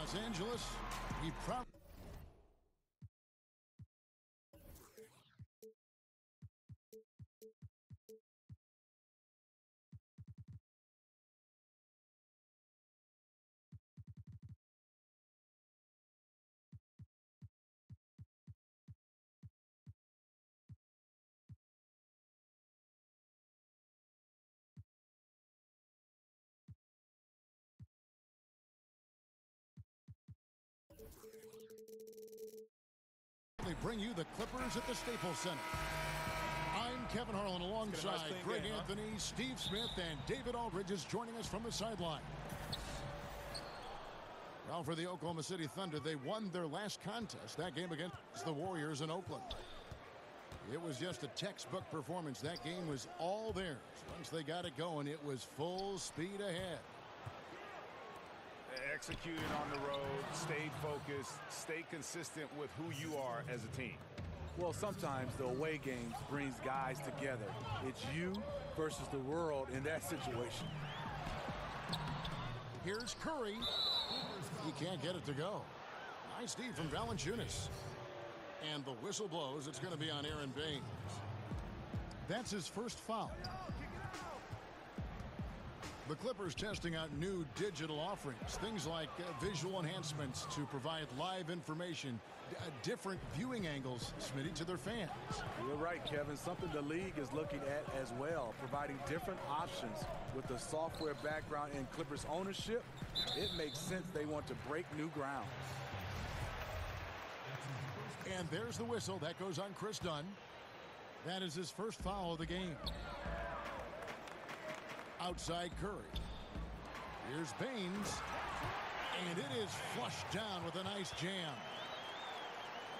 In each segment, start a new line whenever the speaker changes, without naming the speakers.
Los Angeles, he probably... They bring you the Clippers at the Staples Center. I'm Kevin Harlan alongside Greg Anthony, Steve Smith, and David Aldridge is joining us from the sideline. Well, for the Oklahoma City Thunder, they won their last contest, that game against the Warriors in Oakland. It was just a textbook performance. That game was all theirs. Once they got it going, it was full speed ahead.
Executed on the road, stayed focused, stay consistent with who you are as a team.
Well, sometimes the away games brings guys together. It's you versus the world in that situation.
Here's Curry. He can't get it to go. Nice D from Valanciunas. And the whistle blows. It's going to be on Aaron Baines. That's his first foul. The Clippers testing out new digital offerings, things like visual enhancements to provide live information, different viewing angles, Smitty, to their fans.
You're right, Kevin. Something the league is looking at as well, providing different options with the software background and Clippers ownership. It makes sense they want to break new ground.
And there's the whistle. That goes on Chris Dunn. That is his first foul of the game. Outside Curry. Here's Baines. And it is flushed down with a nice jam.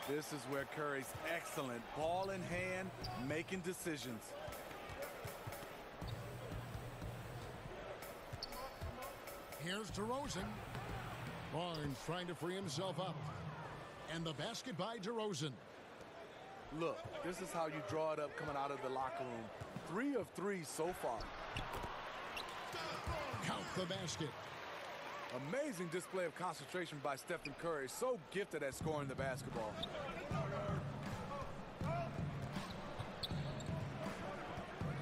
This is where Curry's excellent. Ball in hand, making decisions.
Here's DeRozan. Barnes trying to free himself up. And the basket by DeRozan.
Look, this is how you draw it up coming out of the locker room. 3 of 3 so far.
Count the basket.
Amazing display of concentration by Stephen Curry. So gifted at scoring the basketball.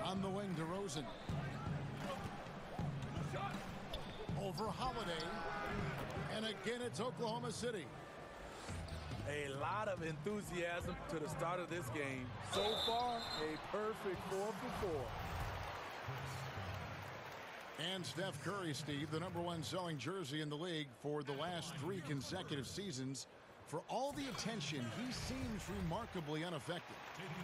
On the wing, DeRozan. Over Holiday. And again, it's Oklahoma City.
A lot of enthusiasm to the start of this game. So far, a perfect 4 for 4.
And Steph Curry, Steve, the #1 selling jersey in the league for the last 3 consecutive seasons. For all the attention, he seems remarkably unaffected.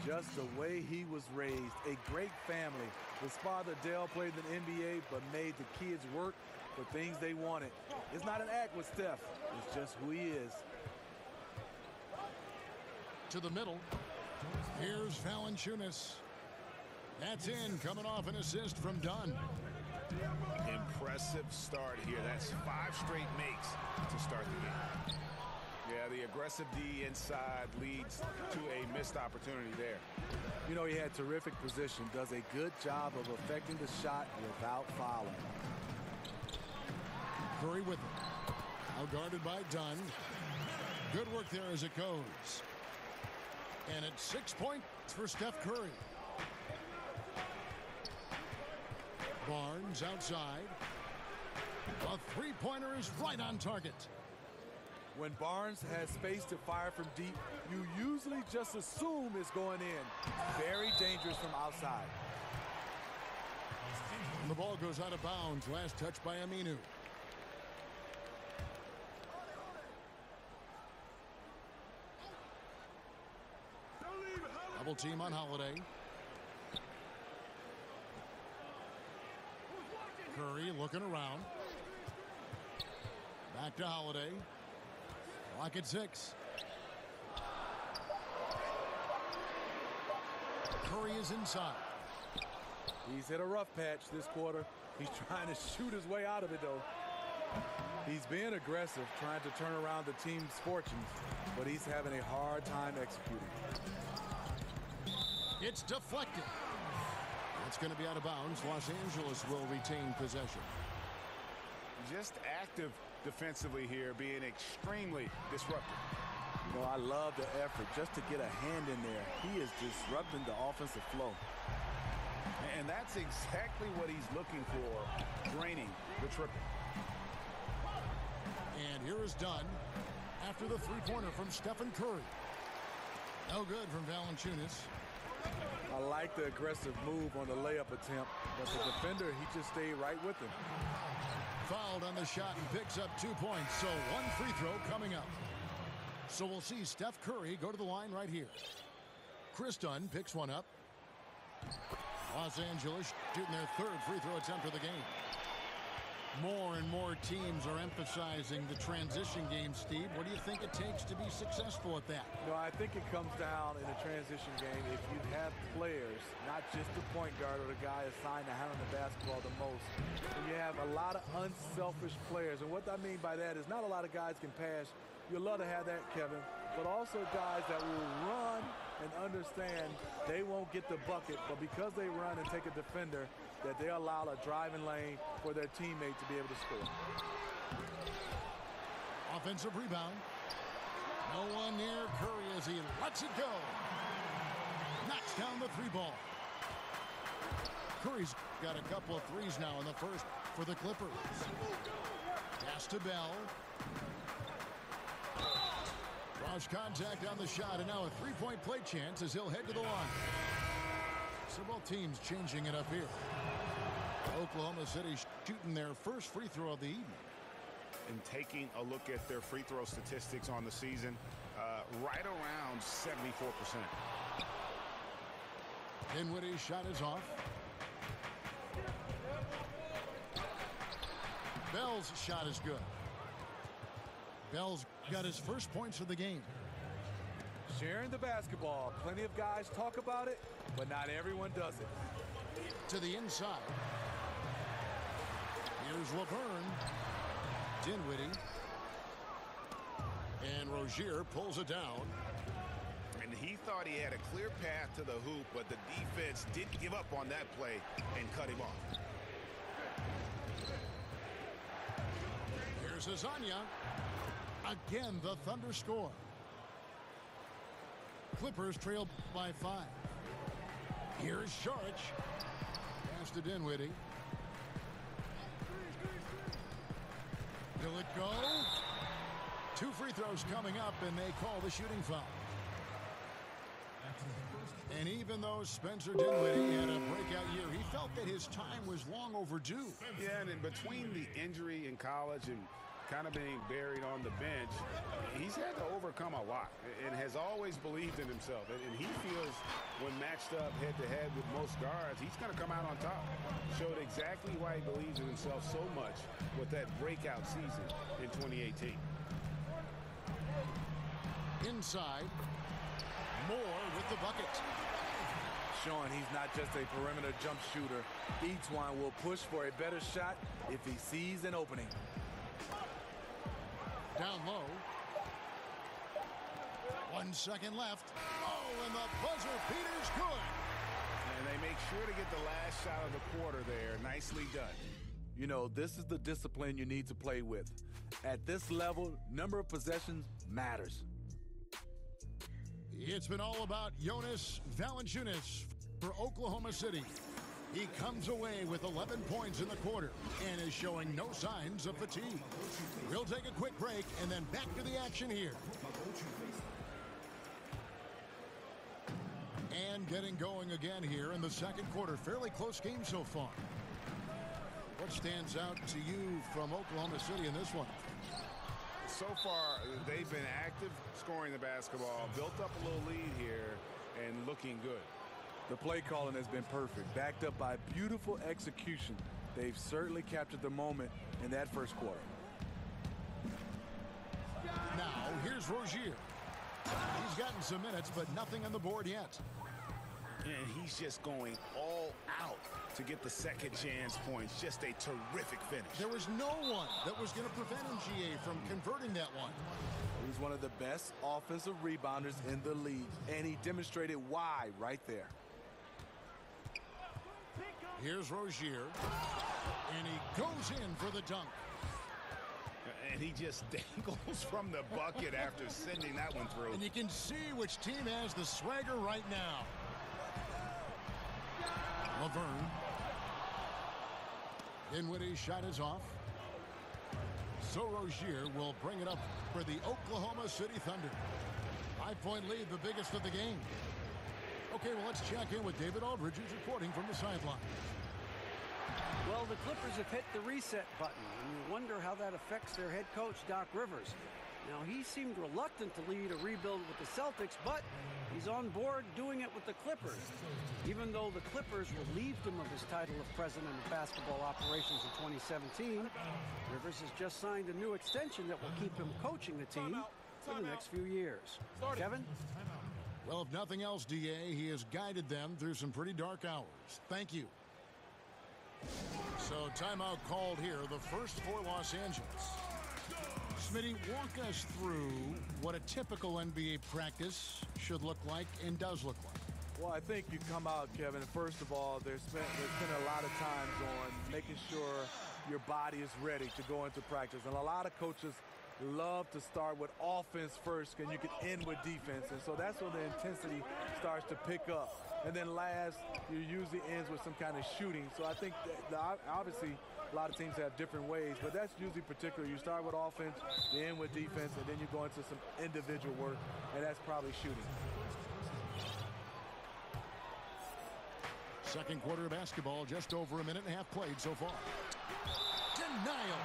Just the way he was raised. A great family. His father, Dale, played in the NBA, but made the kids work for things they wanted. It's not an act with Steph. It's just who he is.
To the middle. Here's Valanciunas. That's in, coming off an assist from Dunn.
Impressive start here. That's 5 straight makes to start the game. Yeah, the aggressive D inside leads to a missed opportunity there.
You know, he had terrific position, does a good job of affecting the shot without fouling.
Curry with it. Now guarded by Dunn. Good work there as it goes. And it's 6 points for Steph Curry. Barnes outside. A three-pointer is right on target.
When Barnes has space to fire from deep, you usually just assume it's going in. Very dangerous from outside.
And the ball goes out of bounds. Last touch by Aminu. Double team on Holiday. Curry looking around. Back to Holiday. Clock at 6. Curry is inside.
He's hit a rough patch this quarter. He's trying to shoot his way out of it, though. He's being aggressive, trying to turn around the team's fortunes, but he's having a hard time executing.
It's deflected. It's going to be out of bounds. Los Angeles will retain possession.
Just active defensively here, being extremely disruptive.
You know, I love the effort just to get a hand in there. He is disrupting the offensive flow.
And that's exactly what he's looking for, draining the triple.
And here is done after the three-pointer from Stephen Curry. No good from Valanciunas.
I like the aggressive move on the layup attempt, but the defender, he just stayed right with him.
Fouled on the shot and picks up 2 points, so one free throw coming up. So we'll see Steph Curry go to the line right here. Chris Dunn picks one up. Los Angeles shooting their third free throw attempt of the game. More and more teams are emphasizing the transition game, Steve. What do you think it takes to be successful at that?
No, I think it comes down in a transition game if you have players, not just the point guard or the guy assigned to handle the basketball the most. And you have a lot of unselfish players. And what I mean by that is not a lot of guys can pass. You'd love to have that, Kevin. But also guys that will run and understand they won't get the bucket, but because they run and take a defender, that they allow a driving lane for their teammate to be able to score.
Offensive rebound. No one near Curry as he lets it go. Knocks down the three ball. Curry's got a couple of threes now in the first for the Clippers. Pass to Bell. Draws contact on the shot, and now a three-point play chance as he'll head to the line. So both teams changing it up here. Oklahoma City shooting their first free throw of the evening.
And taking a look at their free throw statistics on the season, right around 74%.
Dinwiddie's shot is off. Bell's shot is good. Bell's got his first points of the game.
Sharing the basketball. Plenty of guys talk about it, but not everyone does it.
To the inside. Here's Laverne. Dinwiddie. And Rozier pulls it down.
And he thought he had a clear path to the hoop, but the defense didn't give up on that play and cut him off.
Here's Azania. Again, the Thunder score. Clippers trail by 5. Here's Saric. Pass to Dinwiddie. Will it go? 2 free throws coming up, and they call the shooting foul. And even though Spencer Dinwiddie had a breakout year, he felt that his time was long overdue.
Yeah, and in between the injury in college and kind of being buried on the bench, he's had to overcome a lot and has always believed in himself. And he feels when matched up head-to-head with most guards, he's going to come out on top. Showed exactly why he believes in himself so much with that breakout season in 2018.
Inside, Moore with the bucket.
Showing he's not just a perimeter jump shooter. Each one will push for a better shot if he sees an opening.
Down low. 1 second left. Oh, and the buzzer beater's good.
And they make sure to get the last shot of the quarter there. Nicely done.
You know, this is the discipline you need to play with. At this level, number of possessions matters.
It's been all about Jonas Valanciunas for Oklahoma City. He comes away with 11 points in the quarter and is showing no signs of fatigue. We'll take a quick break and then back to the action here. And getting going again here in the second quarter. Fairly close game so far. What stands out to you from Oklahoma City in this one?
So far, they've been active, scoring the basketball, built up a little lead here, and looking good.
The play calling has been perfect, backed up by beautiful execution. They've certainly captured the moment in that first quarter.
Now, here's Rozier. He's gotten some minutes, but nothing on the board yet.
And he's just going all out to get the second chance points. Just a terrific finish.
There was no one that was going to prevent NGA from converting that one.
He's one of the best offensive rebounders in the league, and he demonstrated why right there.
Here's Rozier, and he goes in for the dunk.
And he just dangles from the bucket after sending that one through.
And you can see which team has the swagger right now. Laverne. Dinwiddie's shot is off. So Rozier will bring it up for the Oklahoma City Thunder. 5-point lead, the biggest of the game. Okay, well, let's check in with David Aldridge, who's reporting from the sideline.
Well, the Clippers have hit the reset button, and you wonder how that affects their head coach, Doc Rivers. Now, he seemed reluctant to lead a rebuild with the Celtics, but he's on board doing it with the Clippers. Even though the Clippers relieved him of his title of president of basketball operations in 2017, Rivers has just signed a new extension that will keep him coaching the team for the next few years. Kevin?
Well, if nothing else, DA, he has guided them through some pretty dark hours. Thank you. So, timeout called here, the first for Los Angeles. Smitty, walk us through what a typical NBA practice should look like and does look like.
Well, I think you come out, Kevin, and first of all, there's been a lot of times on making sure your body is ready to go into practice. And a lot of coaches love to start with offense first, and you can end with defense. And so that's when the intensity starts to pick up. And then last, you usually ends with some kind of shooting. So I think that obviously a lot of teams have different ways, but that's usually particular. You start with offense, you end with defense, and then you go into some individual work, and that's probably shooting.
Second quarter of basketball, just over a minute and a half played so far. Denial.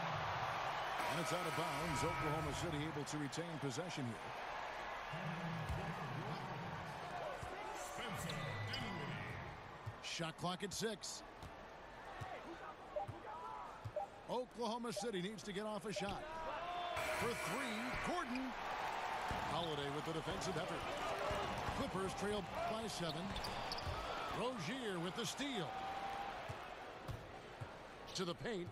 And it's out of bounds. Oklahoma City able to retain possession here. Shot clock at 6. Oklahoma City needs to get off a shot. For 3, Gordon. Holiday with the defensive effort. Clippers trail by 7. Rozier with the steal. To the paint.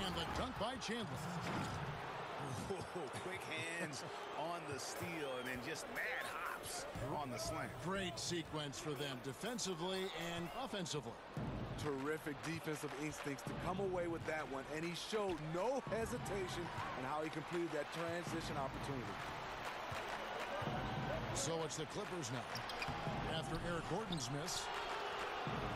And the dunk by Chandler.
Whoa, quick hands on the steal and then just mad hops on the slant.
Great sequence for them defensively and offensively.
Terrific defensive instincts to come away with that one, and he showed no hesitation in how he completed that transition opportunity.
So it's the Clippers now. After Eric Gordon's miss.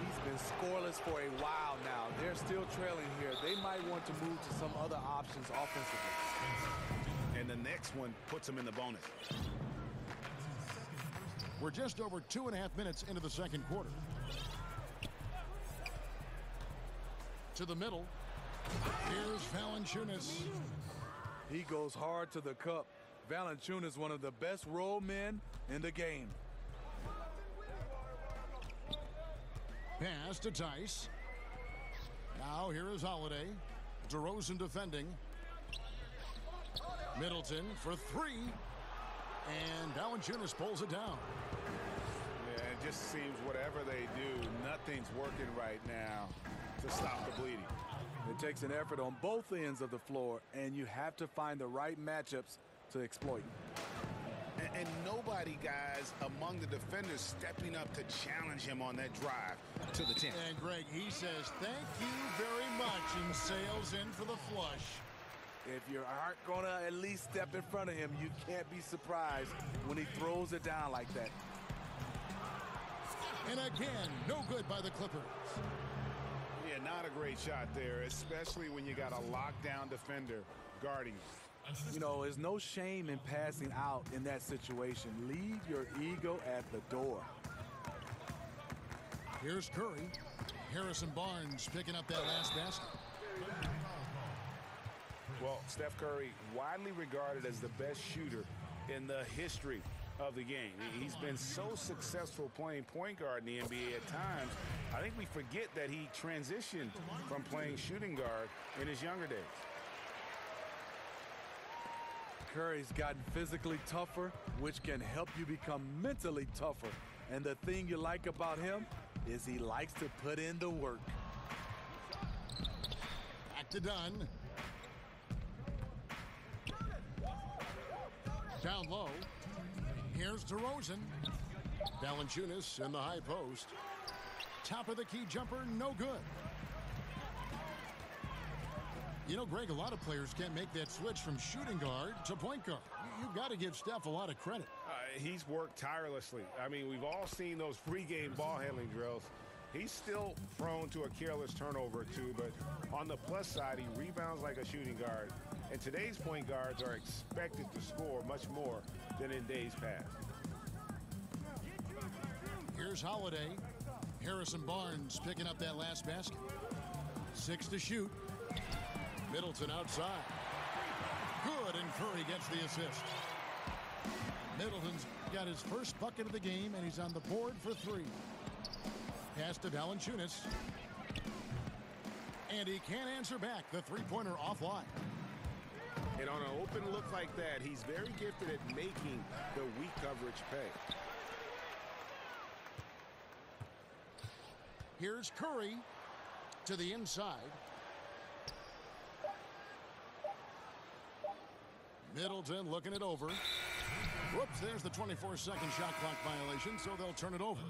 He's been scoreless for a while now. They're still trailing here. They might want to move to some other options offensively.
And the next one puts them in the bonus.
We're just over 2.5 minutes into the second quarter. To the middle. Here's Valanciunas.
He goes hard to the cup. Valanciunas, one of the best roll men in the game.
Pass to Tice. Now here is Holiday. DeRozan defending. Middleton for 3. And Valanciunas pulls it down.
Yeah, it just seems whatever they do, nothing's working right now to stop the bleeding.
It takes an effort on both ends of the floor, and you have to find the right matchups to exploit.
And nobody, guys, among the defenders stepping up to challenge him on that drive to the 10.
And Greg, he says thank you very much and sails in for the flush.
If you aren't going to at least step in front of him, you can't be surprised when he throws it down like that.
And again, no good by the Clippers.
Yeah, not a great shot there, especially when you got a lockdown defender guarding you.
You know, there's no shame in passing out in that situation. Leave your ego at the door.
Here's Curry. Harrison Barnes picking up that last basket.
Well, Steph Curry, widely regarded as the best shooter in the history of the game. He's been so successful playing point guard in the NBA at times. I think we forget that he transitioned from playing shooting guard in his younger days.
Curry's gotten physically tougher, which can help you become mentally tougher. And the thing you like about him is he likes to put in the work.
Back to Dunn. Down low. Here's DeRozan. Valanciunas in the high post. Top of the key jumper, no good. You know, Greg, a lot of players can't make that switch from shooting guard to point guard. You've got to give Steph a lot of credit.
He's worked tirelessly. I mean, we've all seen those pregame ball handling drills. He's still prone to a careless turnover or two, but on the plus side, he rebounds like a shooting guard. And today's point guards are expected to score much more than in days past.
Here's Holiday. Harrison Barnes picking up that last basket. 6 to shoot. Middleton outside. Good, and Curry gets the assist. Middleton's got his first bucket of the game, and he's on the board for 3. Pass to Valanciunas. And he can't answer back. The three-pointer offline.
And on an open look like that, he's very gifted at making the weak coverage pay.
Here's Curry to the inside. Middleton looking it over. Whoops, there's the 24-second shot clock violation, so they'll turn it over.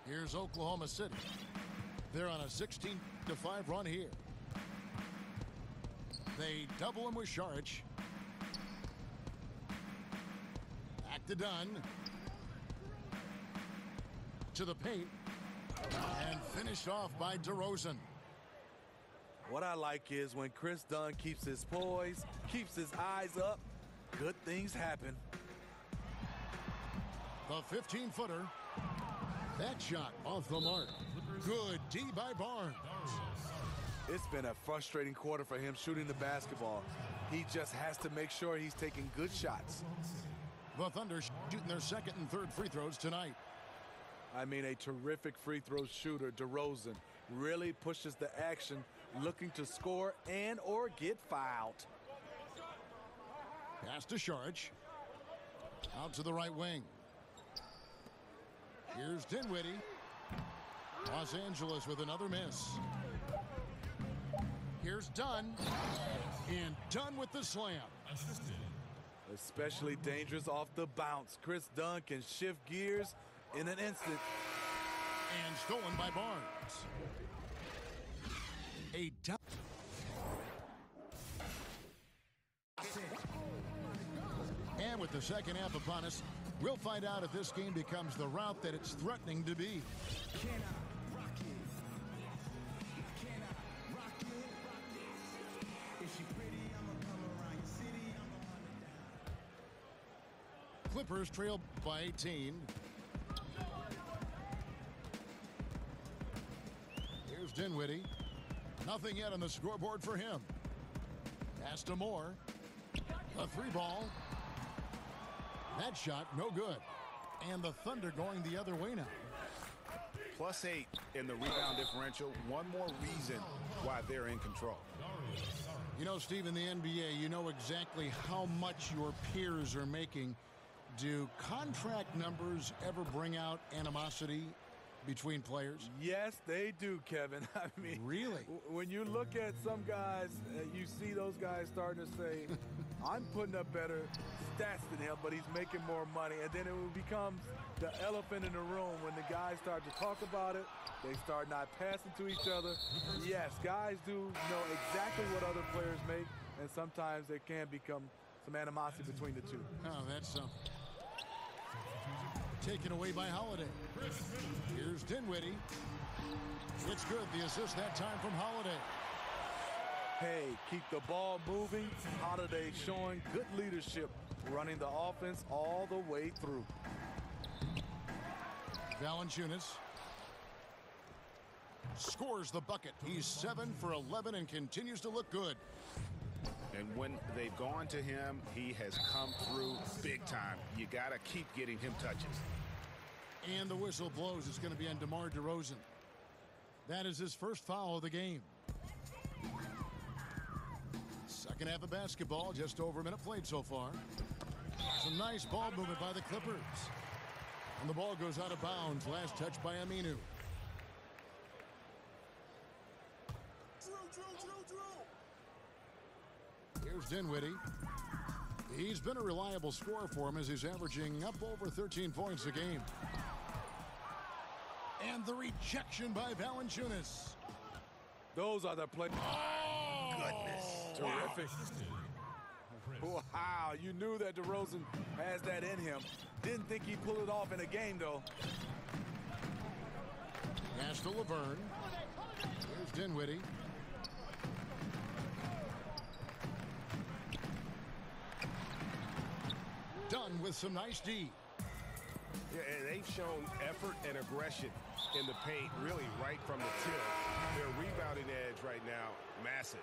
Here's Oklahoma City. They're on a 16-5 run here. They double him with Šarić. Back to Dunn. To the paint. And finished off by DeRozan.
What I like is when Chris Dunn keeps his poise, keeps his eyes up, good things happen.
The 15-footer. That shot off the mark. Good D by Barnes.
It's been a frustrating quarter for him shooting the basketball. He just has to make sure he's taking good shots.
The Thunder shooting their second and third free throws tonight.
I mean, a terrific free throw shooter, DeRozan, really pushes the action, looking to score and or get fouled.
Pass to Šarić. Out to the right wing. Here's Dinwiddie. Los Angeles with another miss. Here's Dunn. And Dunn with the slam.
Especially dangerous off the bounce. Chris Dunn can shift gears in an instant.
And stolen by Barnes. A down. And with the second half upon us, we'll find out if this game becomes the route that it's threatening to be. Clippers trail by 18. Here's Dinwiddie. Nothing yet on the scoreboard for him. Pass to Moore. A 3-ball. That shot, no good. And the Thunder going the other way now.
+8 in the rebound differential. One more reason why they're in control.
You know, Steve, in the NBA, you know exactly how much your peers are making. Do contract numbers ever bring out animosity between players?
Yes, they do, Kevin. I mean,
really?
When you look at some guys, you see those guys starting to say, I'm putting up better stats than him, but he's making more money. And then it becomes the elephant in the room when the guys start to talk about it. They start not passing to each other. Yes, guys do know exactly what other players make, and sometimes there can become some animosity between the two.
Oh, that's something. Taken away by Holiday. Here's Dinwiddie. It's good. The assist that time from Holiday.
Hey, keep the ball moving. Holiday showing good leadership, running the offense all the way through.
Valanciunas scores the bucket. He's 7 for 11 and continues to look good.
And when they've gone to him, he has come through big time. You got to keep getting him touches.
And the whistle blows. It's going to be on DeMar DeRozan. That is his first foul of the game. Second half of basketball, just over a minute played so far. Some nice ball movement by the Clippers. And the ball goes out of bounds. Last touch by Aminu. Here's Dinwiddie. He's been a reliable scorer for him as he's averaging up over 13 points a game. And the rejection by Valanciunas.
Those are the plays.
Oh,
goodness.
Terrific. Wow, you knew that DeRozan has that in him. Didn't think he'd pull it off in a game, though.
Pass to Laverne. Here's Dinwiddie. Done with some nice D.
Yeah, and they've shown effort and aggression in the paint, really right from the tip. Their rebounding edge right now, massive.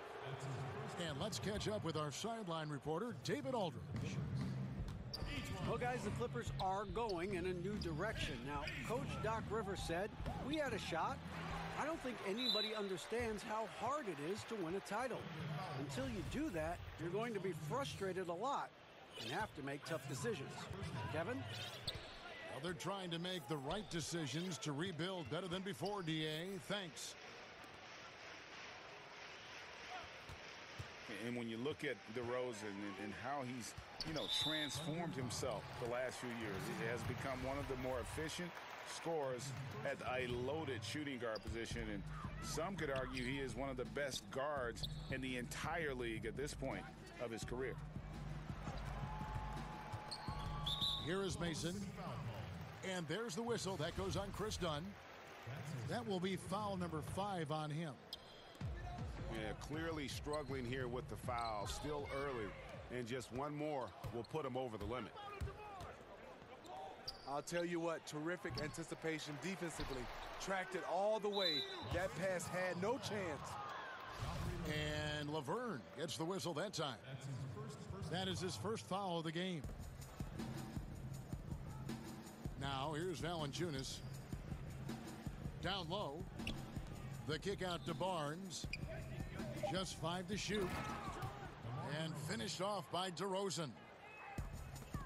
And let's catch up with our sideline reporter, David Aldridge.
Well, guys, the Clippers are going in a new direction. Now, Coach Doc Rivers said, we had a shot. I don't think anybody understands how hard it is to win a title. Until you do that, you're going to be frustrated a lot and have to make tough decisions. Kevin?
Well, they're trying to make the right decisions to rebuild better than before, DA. Thanks.
And when you look at DeRozan and how he's, transformed himself the last few years, he has become one of the more efficient scorers at a loaded shooting guard position. And some could argue he is one of the best guards in the entire league at this point of his career.
Here is Mason. And there's the whistle. That goes on Chris Dunn. That will be foul number 5 on him.
Yeah, clearly struggling here with the foul. Still early. And just one more will put him over the limit.
I'll tell you what, terrific anticipation defensively. Tracked it all the way. That pass had no chance.
And Laverne gets the whistle that time. That is his first foul of the game. Now, here's Valanciunas. Down low. The kick out to Barnes. Just 5 to shoot. And finished off by DeRozan.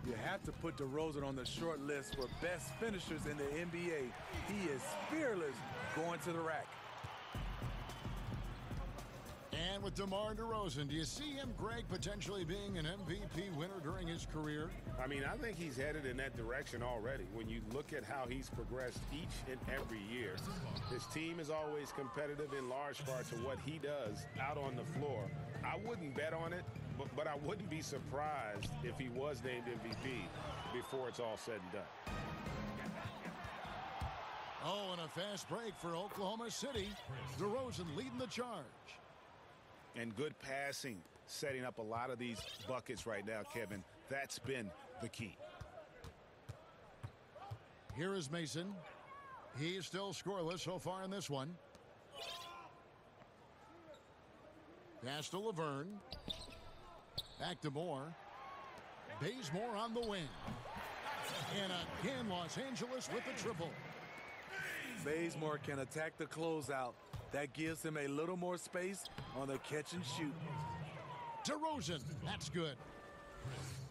You have to put DeRozan on the short list for best finishers in the NBA. He is fearless going to the rack.
And with DeMar DeRozan, do you see him, Greg, potentially being an MVP winner during his career?
I mean, I think he's headed in that direction already. When you look at how he's progressed each and every year, his team is always competitive in large part to what he does out on the floor. I wouldn't bet on it, but I wouldn't be surprised if he was named MVP before it's all said and done.
Oh, and a fast break for Oklahoma City. DeRozan leading the charge.
And good passing, setting up a lot of these buckets right now, Kevin. That's been the key.
Here is Mason. He's still scoreless so far in this one. Pass to Laverne. Back to Moore. Bazemore on the wing. And again, Los Angeles with the triple.
Bazemore can attack the closeout. That gives him a little more space on the catch and shoot.
DeRozan, that's good.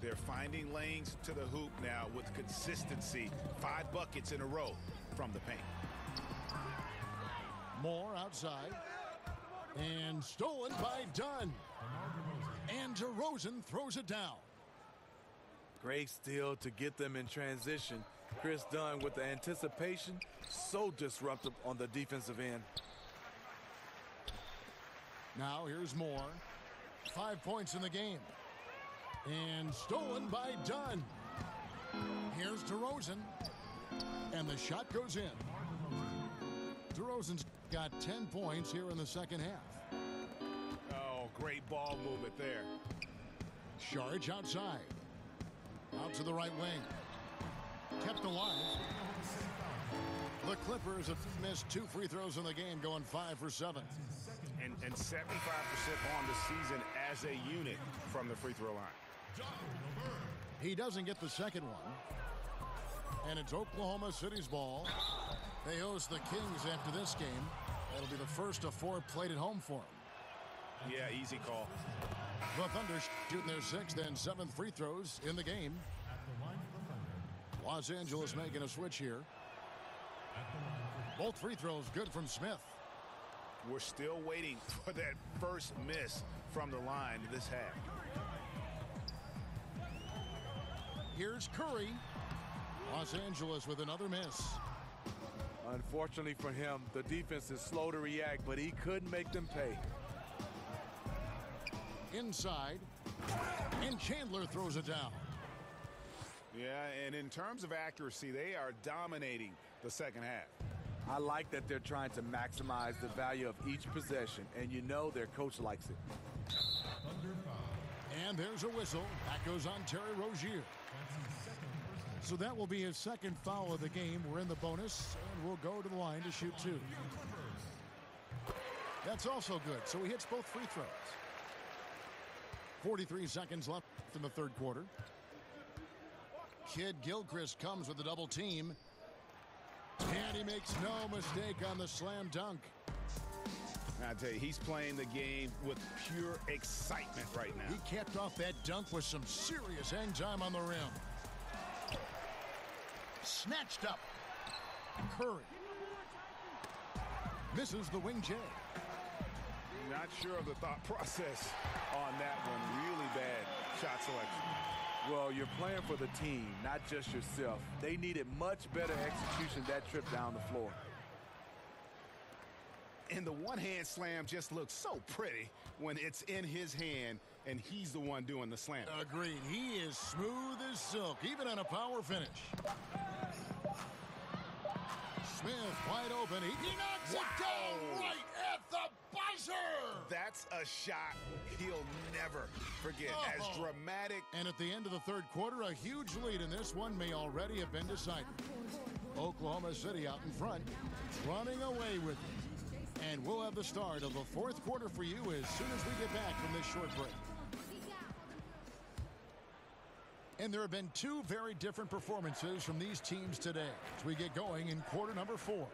They're finding lanes to the hoop now with consistency. 5 buckets in a row from the paint.
Moore outside. And stolen by Dunn. And DeRozan throws it down.
Great steal to get them in transition. Chris Dunn with the anticipation, so disruptive on the defensive end.
Now here's Moore. 5 points in the game. And stolen by Dunn. Here's DeRozan. And the shot goes in. DeRozan's got 10 points here in the second half.
Oh, great ball movement there.
Saric outside. Out to the right wing. Kept alive. The Clippers have missed 2 free throws in the game, going 5 for 7.
And 75% on the season as a unit from the free throw line.
He doesn't get the second one. And it's Oklahoma City's ball. They host the Kings after this game. That'll be the first of 4 played at home for them.
Yeah, easy call.
The Thunder shooting their 6th and 7th free throws in the game. Los Angeles making a switch here. Both free throws good from Smith.
We're still waiting for that first miss from the line this half.
Here's Curry. Los Angeles with another miss.
Unfortunately for him, the defense is slow to react, but he couldn't make them pay.
Inside, and Chandler throws it down.
Yeah, and in terms of accuracy, they are dominating the second half.
I like that they're trying to maximize the value of each possession, and you know their coach likes it.
And there's a whistle. That goes on Terry Rozier. So that will be his second foul of the game. We're in the bonus, and we'll go to the line to shoot two. That's also good, so he hits both free throws. 43 seconds left in the third quarter. Kid Gilchrist comes with a double team. And he makes no mistake on the slam dunk.
I tell you, he's playing the game with pure excitement right now.
He capped off that dunk with some serious hang time on the rim. Snatched up. Curry. Misses the wing J.
Not sure of the thought process on that one. Really bad shot selection.
Well, you're playing for the team, not just yourself. They needed much better execution that trip down the floor.
And the one-hand slam just looks so pretty when it's in his hand and he's the one doing the slam.
Agreed. He is smooth as silk, even on a power finish. Smith wide open. He knocks it down right at the buzzer.
That's a shot he'll never forget. As dramatic.
And at the end of the third quarter, a huge lead in this one may already have been decided. Oklahoma City out in front, running away with it. And we'll have the start of the fourth quarter for you as soon as we get back from this short break. And there have been two very different performances from these teams today as we get going in quarter number 4.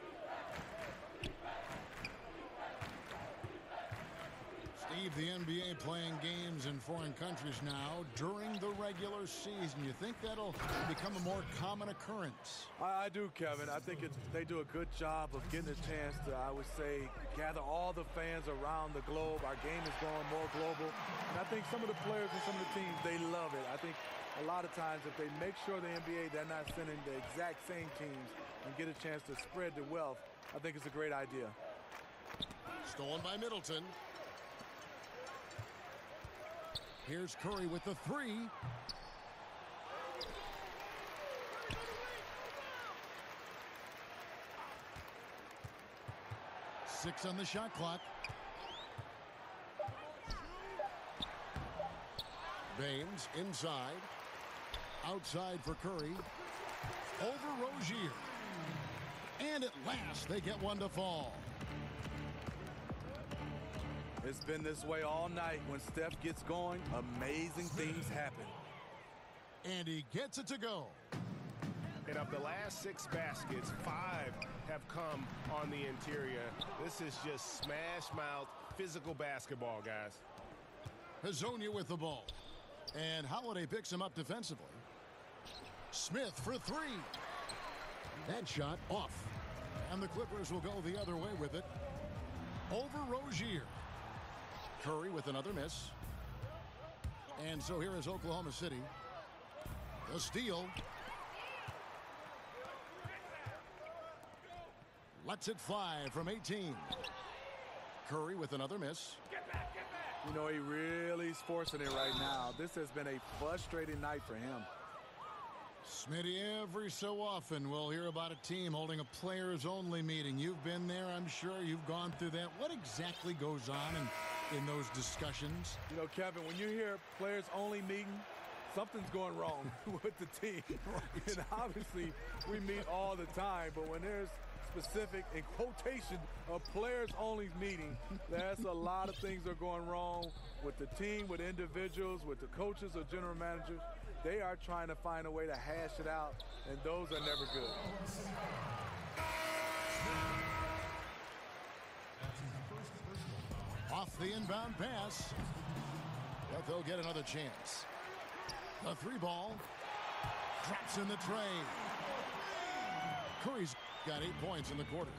Steve, the NBA playing games in foreign countries now during the regular season. You think that'll become a more common occurrence?
I do, Kevin. I think they do a good job of getting a chance to, I would say, gather all the fans around the globe. Our game is going more global. And I think some of the players and some of the teams, they love it. I think a lot of times if they make sure the NBA, they're not sending the exact same teams and get a chance to spread the wealth, I think it's a great idea.
Stolen by Middleton. Here's Curry with the three. Six on the shot clock. Baines inside. Outside for Curry. Over Rozier. And at last they get one to fall.
It's been this way all night. When Steph gets going, amazing things happen.
And he gets it to go.
And of the last 6 baskets, 5 have come on the interior. This is just smash-mouth, physical basketball, guys.
Hazonia with the ball. And Holiday picks him up defensively. Smith for three. That shot off. And the Clippers will go the other way with it. Over Rozier. Curry with another miss. And so here is Oklahoma City. The steal. Lets it fly from 18. Curry with another miss.
You know, he really is forcing it right now. This has been a frustrating night for him.
Smitty, every so often we'll hear about a team holding a players-only meeting. You've been there, I'm sure. You've gone through that. What exactly goes on in those discussions?
You know, Kevin, when you hear players-only meeting, something's going wrong with the team. Right. And obviously, we meet all the time, but when there's specific, in quotation, a players-only meeting, there's a lot of things that are going wrong with the team, with individuals, with the coaches or general managers. They are trying to find a way to hash it out, and those are never good.
Off the inbound pass. But they'll get another chance. The three ball. Drops in the tray. Curry's got 8 points in the quarter.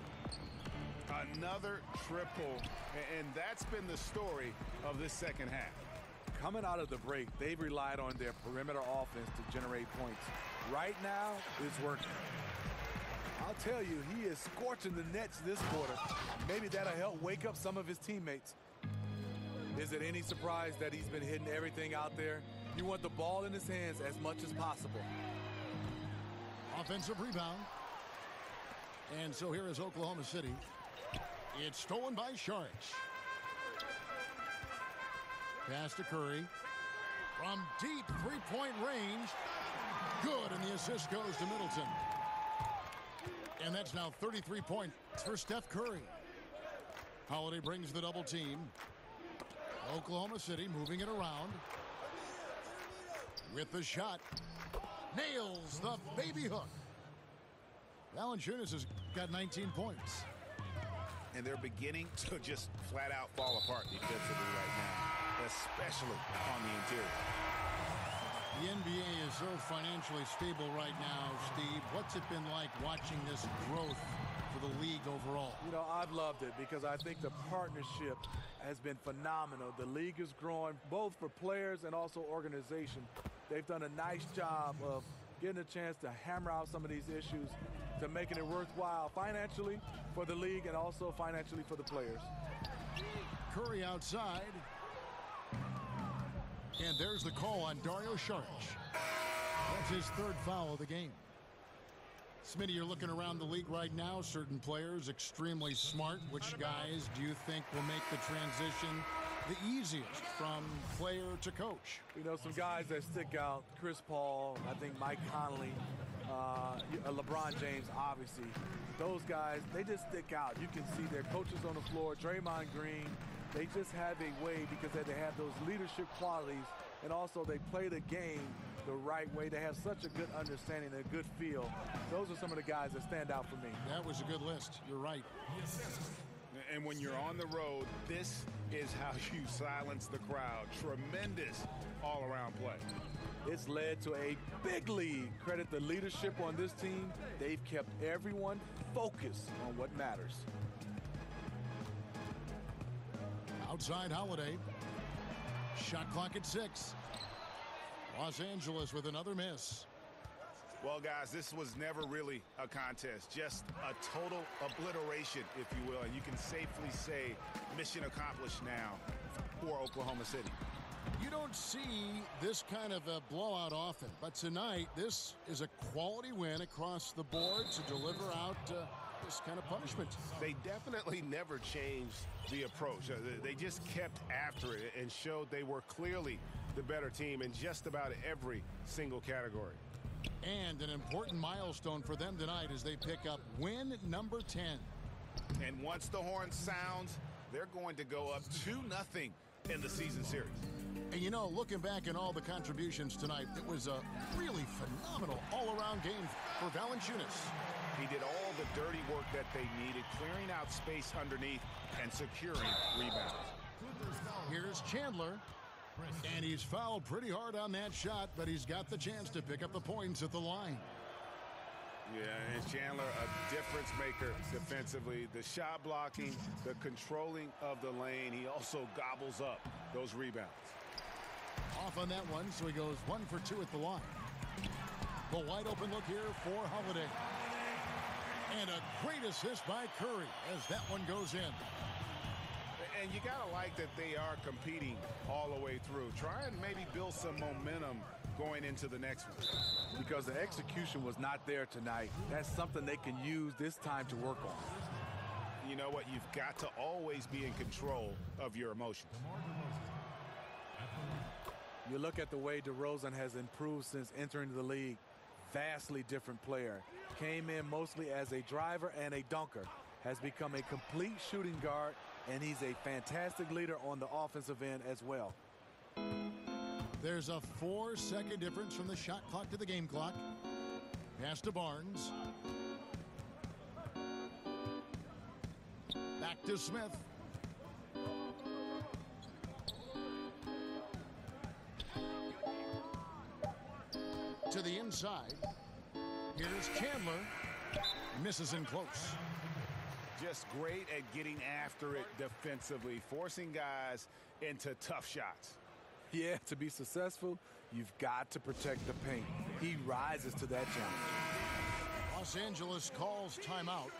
Another triple, and that's been the story of this second half.
Coming out of the break, they've relied on their perimeter offense to generate points. Right now, it's working. I'll tell you, he is scorching the nets this quarter. Maybe that'll help wake up some of his teammates. Is it any surprise that he's been hitting everything out there? You want the ball in his hands as much as possible.
Offensive rebound. And so here is Oklahoma City. It's stolen by Sharks. Pass to Curry. From deep three-point range. Good, and the assist goes to Middleton. And that's now 33 points for Steph Curry. Holiday brings the double team. Oklahoma City moving it around. With the shot. Nails the baby hook. Valanciunas has got 19 points.
And they're beginning to just flat out fall apart defensively right now, especially on the interior.
The NBA is so financially stable right now, Steve. What's it been like watching this growth for the league overall?
You know, I've loved it because I think the partnership has been phenomenal. The league is growing both for players and also organization. They've done a nice job of getting a chance to hammer out some of these issues to making it worthwhile financially for the league and also financially for the players.
Curry outside. And there's the call on Dario Saric. That's his third foul of the game. Smitty, you're looking around the league right now. Certain players extremely smart. Which guys do you think will make the transition the easiest from player to coach?
You know, some guys that stick out. Chris Paul, I think Mike Conley, LeBron James, obviously. Those guys, they just stick out. You can see their coaches on the floor, Draymond Green. They just have a way because they have those leadership qualities, and also they play the game the right way. They have such a good understanding and a good feel. Those are some of the guys that stand out for me.
That was a good list. You're right.
And when you're on the road, this is how you silence the crowd. Tremendous all-around play.
It's led to a big lead. Credit the leadership on this team. They've kept everyone focused on what matters.
Outside Holiday. Shot clock at 6. Los Angeles with another miss.
Well, guys, this was never really a contest. Just a total obliteration, if you will. And you can safely say mission accomplished now for Oklahoma City.
You don't see this kind of a blowout often, but tonight this is a quality win across the board to deliver out this kind of punishment.
They definitely never changed the approach. They just kept after it and showed they were clearly the better team in just about every single category.
And an important milestone for them tonight as they pick up win number 10.
And once the horn sounds, they're going to go up 2-0 in the season series.
And you know, looking back at all the contributions tonight, it was a really phenomenal all-around game for Valanciunas.
He did all the dirty work that they needed, clearing out space underneath and securing rebounds.
Here's Chandler. And he's fouled pretty hard on that shot, but he's got the chance to pick up the points at the line.
Yeah, and Chandler, a difference maker defensively. The shot blocking, the controlling of the lane. He also gobbles up those rebounds.
Off on that one, so he goes 1 for 2 at the line. The wide open look here for Holiday. And a great assist by Curry as that one goes in.
And you got to like that they are competing all the way through. Try and maybe build some momentum going into the next one.
Because the execution was not there tonight. That's something they can use this time to work on.
You know what? You've got to always be in control of your emotions.
You look at the way DeRozan has improved since entering the league. Vastly different player. Came in mostly as a driver and a dunker. Has become a complete shooting guard, and he's a fantastic leader on the offensive end as well.
There's a 4-second difference from the shot clock to the game clock. Pass to Barnes. Back to Smith. To the inside. Here's Chandler. Misses in close.
Just great at getting after it defensively, forcing guys into tough shots.
Yeah, to be successful, you've got to protect the paint. He rises to that challenge.
Los Angeles calls timeout.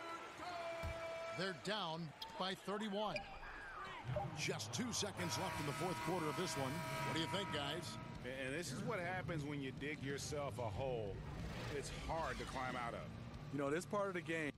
They're down by 31. Just 2 seconds left in the fourth quarter of this one. What do you think, guys?
And this is what happens when you dig yourself a hole it's hard to climb out of.
You know, this part of the game